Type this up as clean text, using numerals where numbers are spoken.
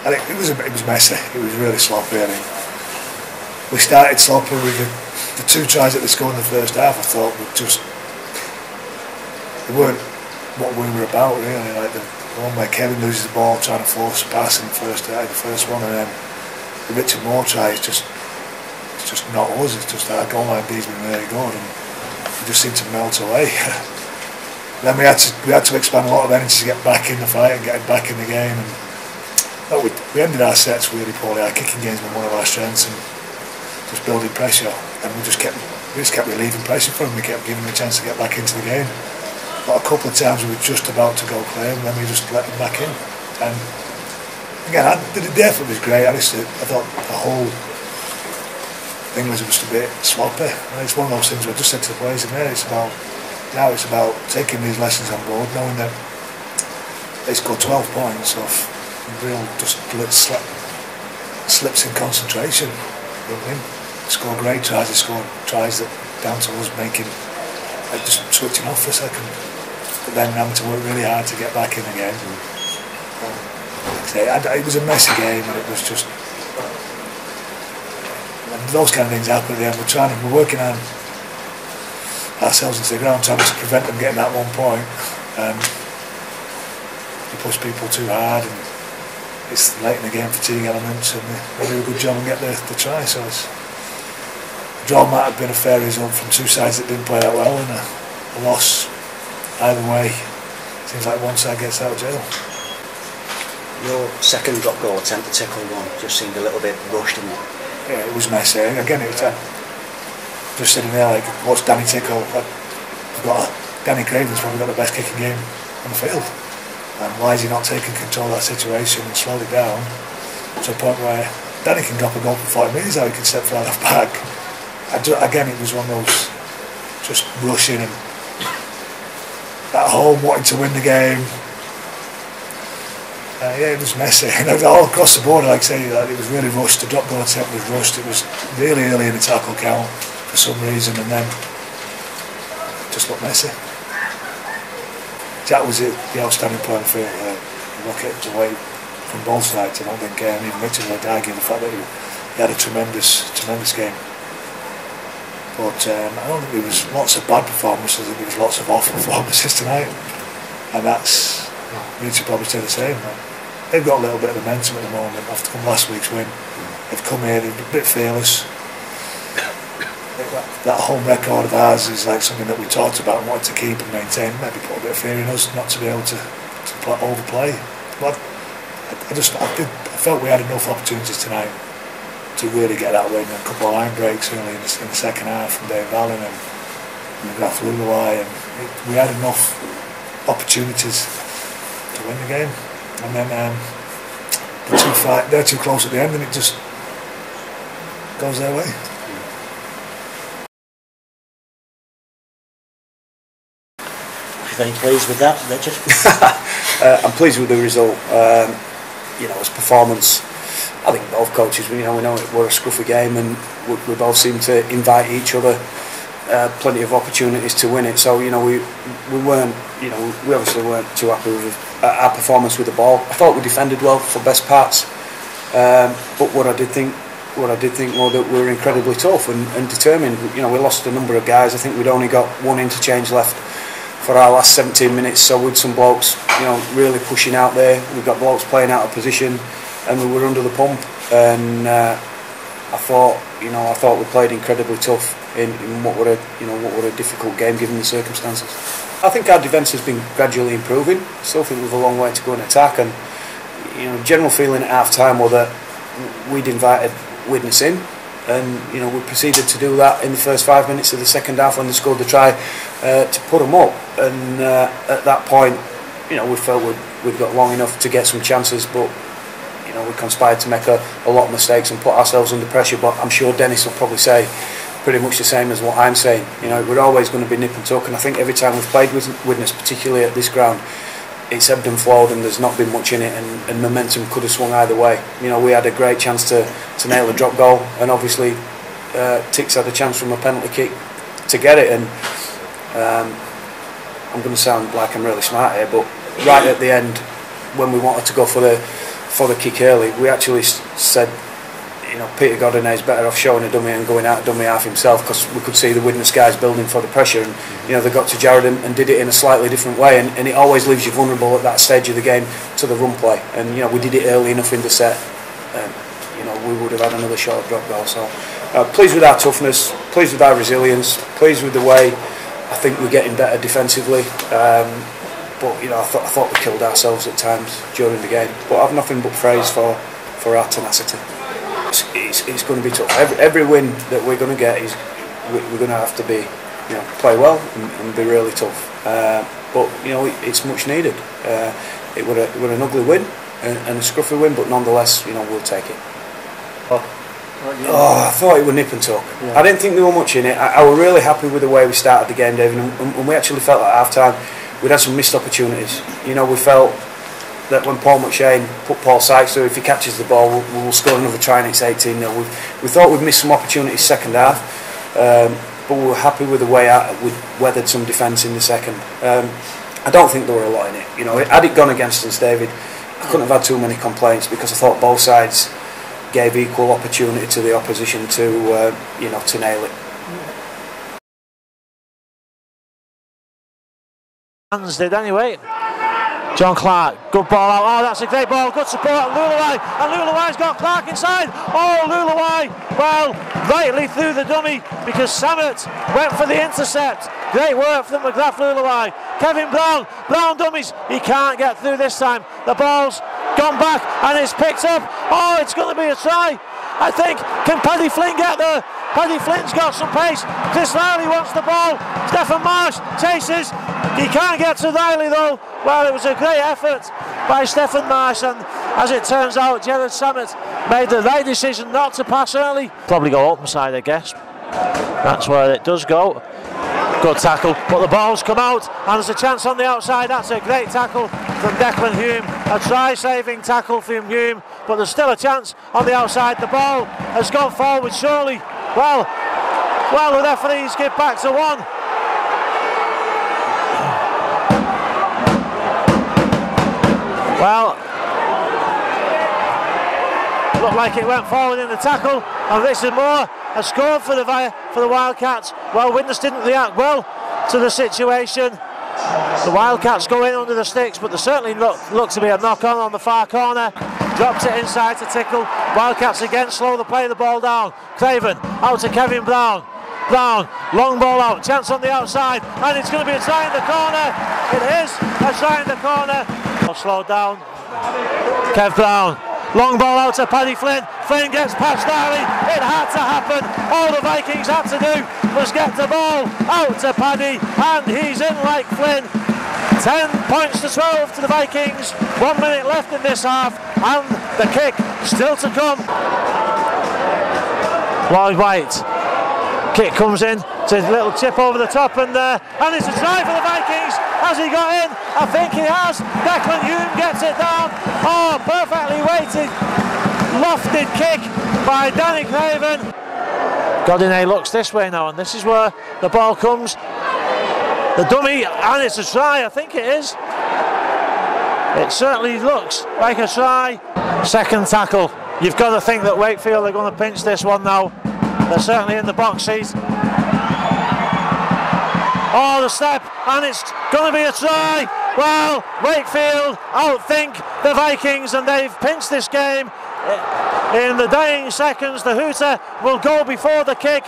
And it was messy. It was really sloppy. I mean, we started sloppy with the 2 tries that they scored in the first half. I thought they weren't what we were about really. Like the one where Kevin loses the ball trying to force a pass in the first one, and then the Richard Moore try is just not us. It's just that our goal line D's been really good, and we just seemed to melt away. Then we had to expand a lot of energy to get back in the fight and get back in the game. And we ended our sets really poorly. Our kicking game's been one of our strengths, and just building pressure, and we just kept relieving pressure from them. We kept giving them a chance to get back into the game. But a couple of times we were just about to go clear, and then we just let them back in. And again, the effort was great. I thought the whole thing was just a bit sloppy. And it's one of those things where I just said to the players in there, it's about taking these lessons on board, knowing that they scored 12 points off real just slips in concentration. You know what I mean? They scored great tries. They scored tries that down to us making, like, just switching off for a second, but then having to work really hard to get back in the game. It was a messy game, and it was just, and those kind of things happen at the end. We're working on ourselves into the ground, trying to prevent them getting that 1 point. You push people too hard, and it's late in the game, fatigue elements, and they do a good job and get the try. So the draw might have been a fair result from 2 sides that didn't play that well, and a loss either way. Seems like one side gets out of jail. Your second drop goal attempt, the tackle one, just seemed a little bit rushed, didn't it? Yeah, it was messy. Again, it was just sitting there like, what's Danny tickle? Danny Craven's probably got the best kicking game on the field. And why is he not taking control of that situation and slowed it down to a point where Danny can drop a goal for 40 metres, how he can step far enough back. Again, it was one of those just rushing and at home wanting to win the game. Yeah, it was messy. All across the board, like I say, it was really rushed. The drop goal attempt was rushed. It was really early in the tackle count for some reason, and then it just looked messy. That was it, the outstanding player on the field. Look at the way from both sides. I don't think even Richard would argue the fact that he had a tremendous game. But I don't think there was lots of bad performances. I think there was lots of awful performances tonight, and that's Richard probably say the same. They've got a little bit of momentum at the moment after last week's win. They've come here, they're a bit fearless. That home record of ours is like something that we talked about and wanted to keep and maintain. Maybe put a bit of fear in us not to be able to overplay. But I felt we had enough opportunities tonight to really get that win. A couple of line breaks early in the second half from Dave Allen and McGrath Lulawai, and we had enough opportunities to win the game. And then they're too close at the end, and it just goes their way. Very pleased with that, Richard? I'm pleased with the result. As performance, I think both coaches, we know it were a scruffy game, and we both seem to invite each other plenty of opportunities to win it. So we weren't, we obviously weren't too happy with our performance with the ball. I thought we defended well for best parts, but what I did think was that we were incredibly tough and determined. We lost a number of guys. I think we'd only got 1 interchange left for our last 17 minutes, so with some blokes really pushing out there, we've got blokes playing out of position, and we were under the pump, and I thought we played incredibly tough in what were a difficult game given the circumstances. I think our defence has been gradually improving. I still think we've a long way to go in attack, and general feeling at half time was that we'd invited Widnes in, and we proceeded to do that in the first 5 minutes of the second half when they scored the try to put them up. And at that point, we felt we'd got long enough to get some chances, but we conspired to make a lot of mistakes and put ourselves under pressure. But I'm sure Denis will probably say pretty much the same as what I'm saying. We're always going to be nip and tuck, and I think every time we've played with Widnes, particularly at this ground, it's ebbed and flowed, and there's not been much in it, and momentum could have swung either way. We had a great chance to nail a drop goal, and obviously Tix had a chance from a penalty kick to get it. And I'm going to sound like I'm really smart here, but right at the end, when we wanted to go for for the kick early, we actually said, you know, Peter Godinez is better off showing a dummy and going out dummy half himself, because we could see the Widnes guys building for the pressure, and you know, they got to Jared and did it in a slightly different way, and it always leaves you vulnerable at that stage of the game to the run play, and you know, we did it early enough in the set, and you know, we would have had another short drop goal. So pleased with our toughness, pleased with our resilience, pleased with the way I think we're getting better defensively, but you know, I thought we killed ourselves at times during the game, but I've nothing but praise for our tenacity. It's going to be tough. Every win that we're going to get is we're going to have to be, you know, play well and be really tough. But you know, it's much needed. It were an ugly win and a scruffy win, but nonetheless, you know, we'll take it. I thought it was nip and tuck. Yeah. I didn't think there were much in it. I was really happy with the way we started the game, David, and we actually felt at half time we'd had some missed opportunities. You know, we felt that when Paul McShane put Paul Sykes through, if he catches the ball, we'll score another try and it's 18-0. We thought we'd missed some opportunities second half, but we were happy with the way we weathered some defence in the second. I don't think there were a lot in it. You know, had it gone against us, David, I couldn't have had too many complaints, because I thought both sides gave equal opportunity to the opposition to you know, to nail it. Hands did anyway. John Clark, good ball out. Oh, that's a great ball. Good support. Lulawai, and Lulawai's got Clark inside. Oh, Lulawai, well, rightly through the dummy, because Samet went for the intercept. Great work from McGrath Lulawai. Kevin Brown, Brown dummies. He can't get through this time. The ball's gone back and it's picked up. Oh, it's going to be a try, I think. Can Paddy Flynn get there? Paddy Flynn's got some pace. Chris Riley wants the ball. Stephen Marsh chases. He can't get to Riley though. Well, it was a great effort by Stephen Marsh, and as it turns out, Gerard Samet made the right decision not to pass early. Probably go open side, I guess. That's where it does go. Good tackle, but the ball's come out, and there's a chance on the outside. That's a great tackle from Declan Hume. A try-saving tackle from Hume, but there's still a chance on the outside. The ball has gone forward, surely. Well, the referees give back to one. Well, looked like it went forward in the tackle, and Richard Moore has scored for the Wildcats. Well, Widnes didn't react well to the situation. The Wildcats go in under the sticks, but there certainly looked to be a knock-on on the far corner. Drops it inside to Tickle. Wildcats again slow the play the ball down. Craven out to Kevin Brown. Brown, long ball out, chance on the outside, and it's going to be a try in the corner. It is a try in the corner. Slowed down. Kev Brown, long ball out to Paddy Flynn. Flynn gets past Darley. It had to happen. All the Vikings had to do was get the ball out to Paddy, and he's in like Flynn. 10 points to 12 to the Vikings. 1 minute left in this half, and the kick still to come. Lloyd White, kick comes in. It's a little chip over the top, and it's a try for the Vikings. Has he got in? I think he has. Declan Hume gets it down. Oh, perfectly weighted, lofted kick by Danny Craven. Godinez looks this way now, and this is where the ball comes. The dummy, and it's a try, I think it is. It certainly looks like a try. Second tackle. You've got to think that Wakefield are going to pinch this one now. They're certainly in the box seat. Oh, the step, and it's going to be a try. Well, Wakefield outthink the Vikings, and they've pinched this game. In the dying seconds, the hooter will go before the kick.